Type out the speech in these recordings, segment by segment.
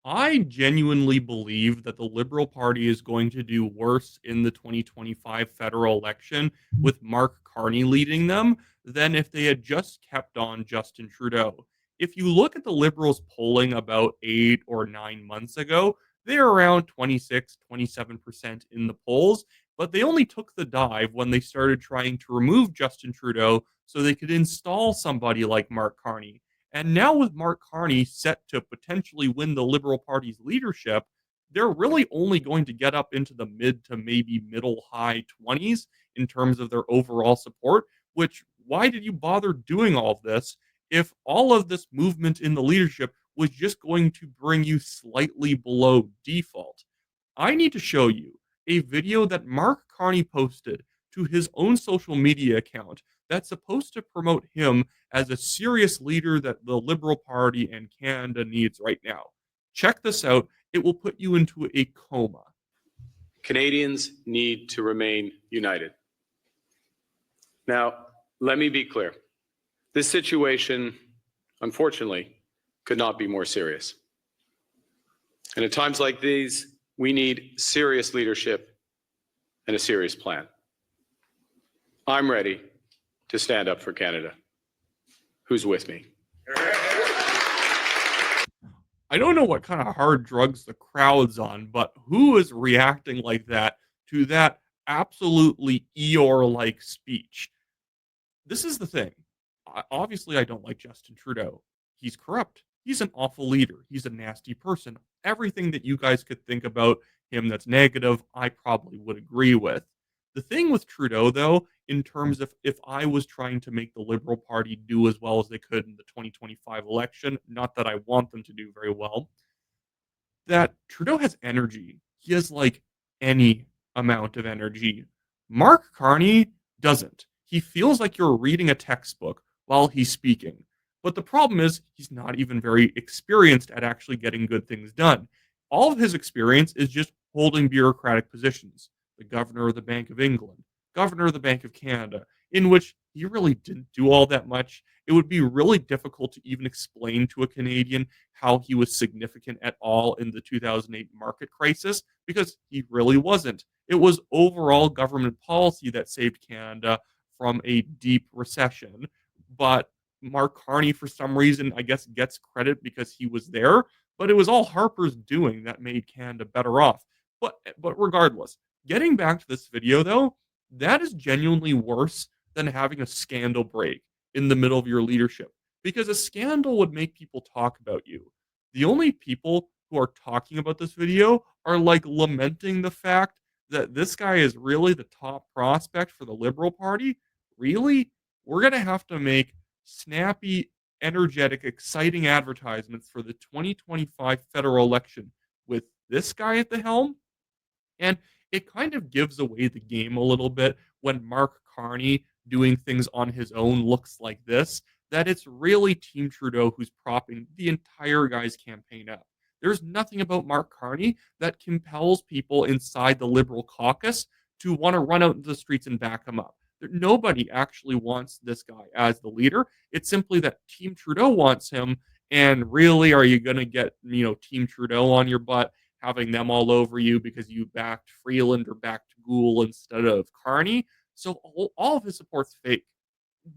I genuinely believe that the Liberal Party is going to do worse in the 2025 federal election with Mark Carney leading them than if they had just kept on Justin Trudeau. If you look at the Liberals polling about 8 or 9 months ago, they're around 26, 27% in the polls, but they only took the dive when they started trying to remove Justin Trudeau so they could install somebody like Mark Carney. And now, with Mark Carney set to potentially win the Liberal Party's leadership, they're really only going to get up into the mid to maybe middle high 20s in terms of their overall support. Which, why did you bother doing all of this if all of this movement in the leadership was just going to bring you slightly below default? I need to show you a video that Mark Carney posted to his own social media account that's supposed to promote him as a serious leader that the Liberal Party and Canada needs right now. Check this out. It will put you into a coma. Canadians need to remain united. Now, let me be clear. This situation, unfortunately, could not be more serious. And at times like these, we need serious leadership and a serious plan. I'm ready to stand up for Canada. Who's with me? I don't know what kind of hard drugs the crowd's on, but who is reacting like that to that absolutely Eeyore like speech? This is the thing. Obviously, I don't like Justin Trudeau. He's corrupt. He's an awful leader. He's a nasty person. Everything that you guys could think about him that's negative, I probably would agree with. The thing with Trudeau, though, in terms of if I was trying to make the Liberal Party do as well as they could in the 2025 election, not that I want them to do very well, that Trudeau has energy. He has like any amount of energy. Mark Carney doesn't. He feels like you're reading a textbook while he's speaking. But the problem is, he's not even very experienced at actually getting good things done. All of his experience is just holding bureaucratic positions. The governor of the Bank of England, governor of the Bank of Canada, in which he really didn't do all that much. It would be really difficult to even explain to a Canadian how he was significant at all in the 2008 market crisis because he really wasn't. It was overall government policy that saved Canada from a deep recession. But Mark Carney, for some reason, I guess gets credit because he was there, but it was all Harper's doing that made Canada better off. But regardless, getting back to this video though, that is genuinely worse than having a scandal break in the middle of your leadership because a scandal would make people talk about you. The only people who are talking about this video are like lamenting the fact that this guy is really the top prospect for the Liberal Party. Really? We're going to have to make snappy, energetic, exciting advertisements for the 2025 federal election with this guy at the helm? And it kind of gives away the game a little bit when Mark Carney doing things on his own looks like this, that it's really Team Trudeau who's propping the entire guy's campaign up. There's nothing about Mark Carney that compels people inside the Liberal caucus to want to run out into the streets and back him up. Nobody actually wants this guy as the leader. It's simply that Team Trudeau wants him. And really, are you going to get, Team Trudeau on your butt, having them all over you because you backed Freeland or backed Gould instead of Carney? So all of his support's fake.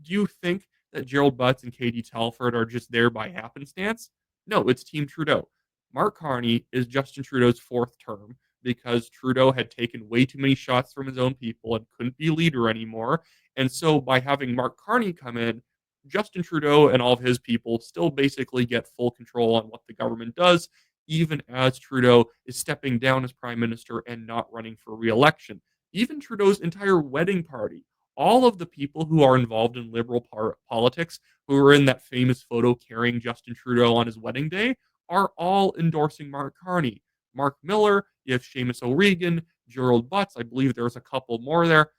Do you think that Gerald Butts and Katie Telford are just there by happenstance? No, it's Team Trudeau. Mark Carney is Justin Trudeau's fourth term because Trudeau had taken way too many shots from his own people and couldn't be leader anymore. And so by having Mark Carney come in, Justin Trudeau and all of his people still basically get full control on what the government does, even as Trudeau is stepping down as prime minister and not running for re-election. Even Trudeau's entire wedding party, all of the people who are involved in liberal politics, who are in that famous photo carrying Justin Trudeau on his wedding day, are all endorsing Mark Carney. Mark Miller, you have Seamus O'Regan, Gerald Butts, I believe there's a couple more there.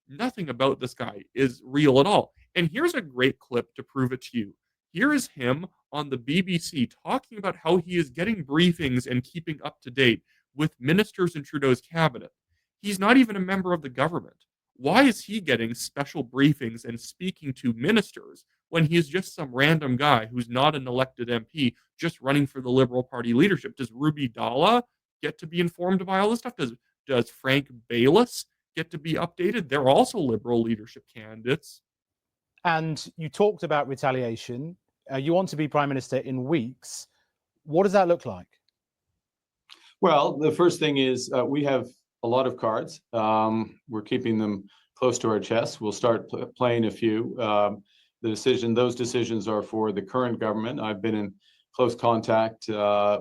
Nothing about this guy is real at all. And here's a great clip to prove it to you. Here is him on the BBC talking about how he is getting briefings and keeping up to date with ministers in Trudeau's cabinet. He's not even a member of the government. Why is he getting special briefings and speaking to ministers when he's just some random guy who's not an elected MP just running for the Liberal Party leadership? Does Ruby Dalla get to be informed by all this stuff? Does Frank Baylis get to be updated? They're also Liberal leadership candidates. And you talked about retaliation. You want to be Prime Minister in weeks. What does that look like? Well, the first thing is we have a lot of cards. We're keeping them close to our chest. We'll start playing a few. Those decisions are for the current government. I've been in close contact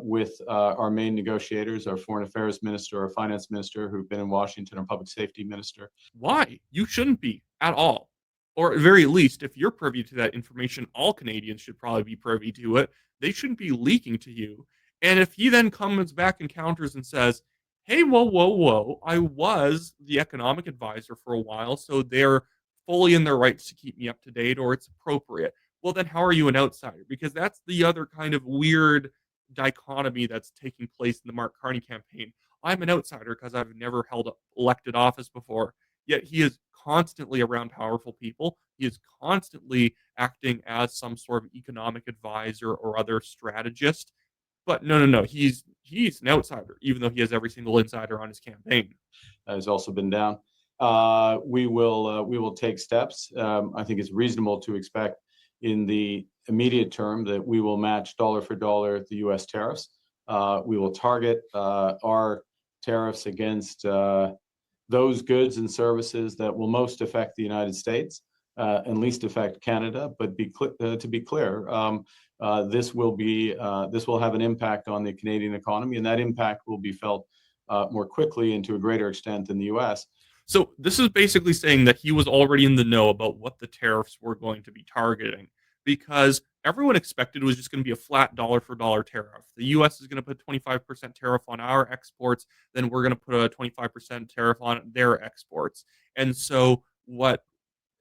with our main negotiators, our Foreign Affairs Minister, our Finance Minister, who've been in Washington, our Public Safety Minister. Why? You shouldn't be at all. Or at very least, if you're privy to that information, all Canadians should probably be privy to it. They shouldn't be leaking to you. And if he then comes back and counters and says, hey, whoa, I was the economic advisor for a while, so they're fully in their rights to keep me up to date, or it's appropriate. Well, then how are you an outsider? Because that's the other kind of weird dichotomy that's taking place in the Mark Carney campaign. I'm an outsider because I've never held elected office before. Yet he is constantly around powerful people. He is constantly acting as some sort of economic advisor or other strategist. But no. He's an outsider, even though he has every single insider on his campaign. Has also been down. We will take steps. I think it's reasonable to expect in the immediate term that we will match dollar for dollar the U.S. tariffs. We will target our tariffs against those goods and services that will most affect the United States and least affect Canada. But to be clear, this will have an impact on the Canadian economy, and that impact will be felt more quickly and to a greater extent than the U.S. So this is basically saying that he was already in the know about what the tariffs were going to be targeting, because everyone expected it was just going to be a flat dollar for dollar tariff. The U.S. is going to put 25% tariff on our exports, then we're going to put a 25% tariff on their exports. And so what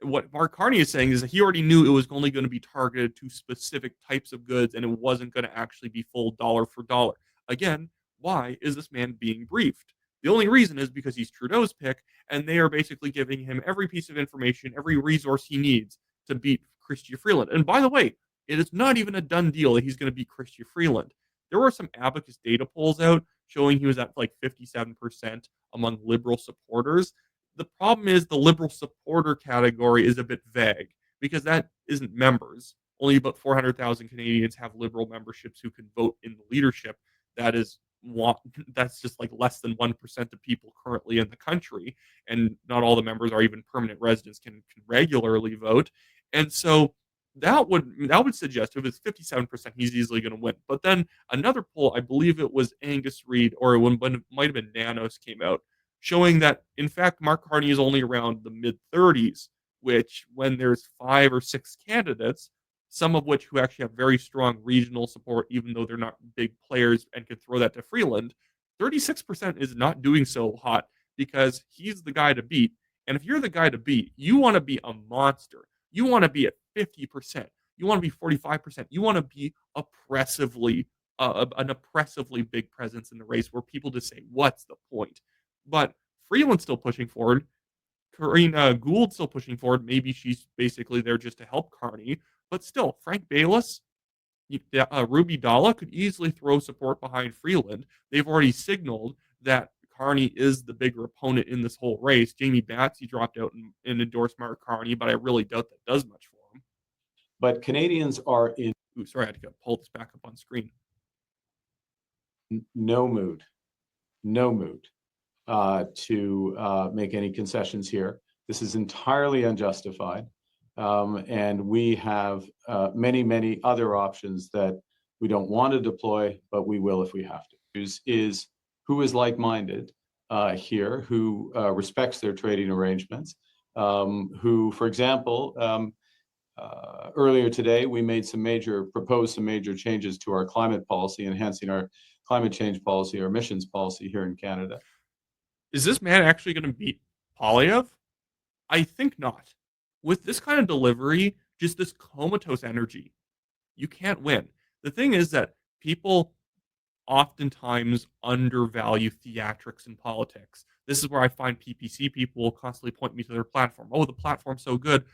Mark Carney is saying is that he already knew it was only going to be targeted to specific types of goods, and it wasn't going to actually be full dollar for dollar. Again, why is this man being briefed? The only reason is because he's Trudeau's pick, and they are basically giving him every piece of information, every resource he needs to beat Chrystia Freeland. And by the way, it is not even a done deal that he's going to beat Chrystia Freeland. There were some Abacus data polls out showing he was at like 57% among Liberal supporters. The problem is the Liberal supporter category is a bit vague because that isn't members. Only about 400,000 Canadians have Liberal memberships who can vote in the leadership. That's just like less than 1% of people currently in the country, and not all the members are even permanent residents can regularly vote. And so that would suggest if it's 57%, he's easily going to win. But then another poll, I believe it was Angus Reid, or it might have been Nanos, came out showing that in fact Mark Carney is only around the mid 30s, which when there's 5 or 6 candidates, some of which who actually have very strong regional support, even though they're not big players and can throw that to Freeland, 36% is not doing so hot because he's the guy to beat. And if you're the guy to beat, you want to be a monster. You want to be at 50%. You want to be 45%. You want to be an oppressively big presence in the race where people just say, what's the point? But Freeland's still pushing forward. Karina Gould's still pushing forward. Maybe she's basically there just to help Carney. But still, Frank Baylis, Ruby Dalla could easily throw support behind Freeland. They've already signaled that Carney is the bigger opponent in this whole race. Jamie Batsey dropped out and endorsed Mark Carney, but I really doubt that does much for him. But Canadians are in... Ooh, sorry, I had to pull this back up on screen. No mood to make any concessions here. This is entirely unjustified. And we have many other options that we don't want to deploy, but we will if we have to. Is who is like-minded here, who respects their trading arrangements, who, for example, earlier today, we proposed some major changes to our climate policy, enhancing our climate change policy, our emissions policy here in Canada. Is this man actually going to beat Poilievre? I think not. With this kind of delivery, just this comatose energy, you can't win. The thing is that people oftentimes undervalue theatrics in politics. This is where I find PPC people will constantly point me to their platform. Oh, the platform's so good.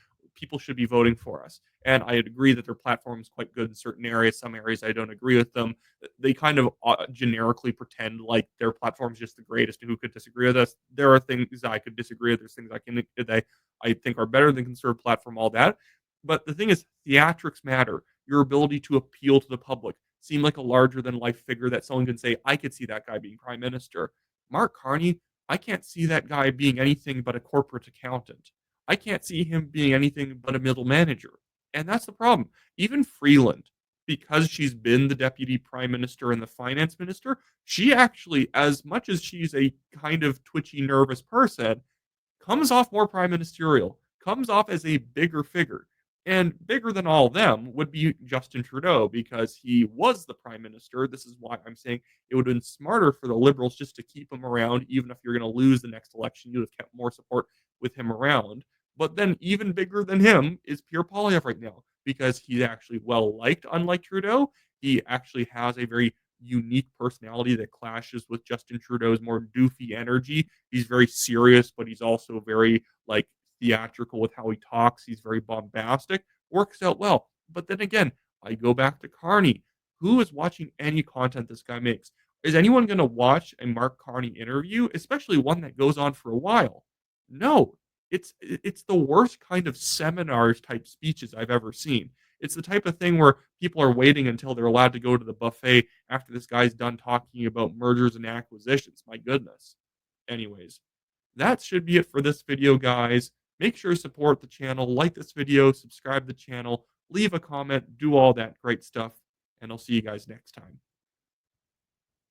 people should be voting for us. And I agree that their platform is quite good in certain areas. Some areas I don't agree with them. They kind of generically pretend like their platform is just the greatest. Who could disagree with us? There are things I could disagree with. There's things I think are better than conservative platform. All that. But the thing is, theatrics matter. Your ability to appeal to the public, seem like a larger than life figure that someone can say, I could see that guy being prime minister. Mark Carney, I can't see that guy being anything but a corporate accountant. I can't see him being anything but a middle manager. And that's the problem. Even Freeland, because she's been the deputy prime minister and the finance minister, she actually, as much as she's a kind of twitchy, nervous person, comes off more prime ministerial, comes off as a bigger figure. And bigger than all of them would be Justin Trudeau because he was the prime minister. This is why I'm saying it would have been smarter for the Liberals just to keep him around, even if you're going to lose the next election. You would have kept more support with him around. But then, even bigger than him is Pierre Poilievre right now because he's actually well liked, unlike Trudeau. He actually has a very unique personality that clashes with Justin Trudeau's more doofy energy. He's very serious, but he's also very like theatrical with how he talks. He's very bombastic. Works out well. But then again, I go back to Carney. Who is watching any content this guy makes? Is anyone going to watch a Mark Carney interview, especially one that goes on for a while? No. It's the worst kind of seminars type speeches I've ever seen. It's the type of thing where people are waiting until they're allowed to go to the buffet after this guy's done talking about mergers and acquisitions. My goodness. Anyways, that should be it for this video, guys. Make sure to support the channel, like this video, subscribe to the channel, leave a comment, do all that great stuff, and I'll see you guys next time.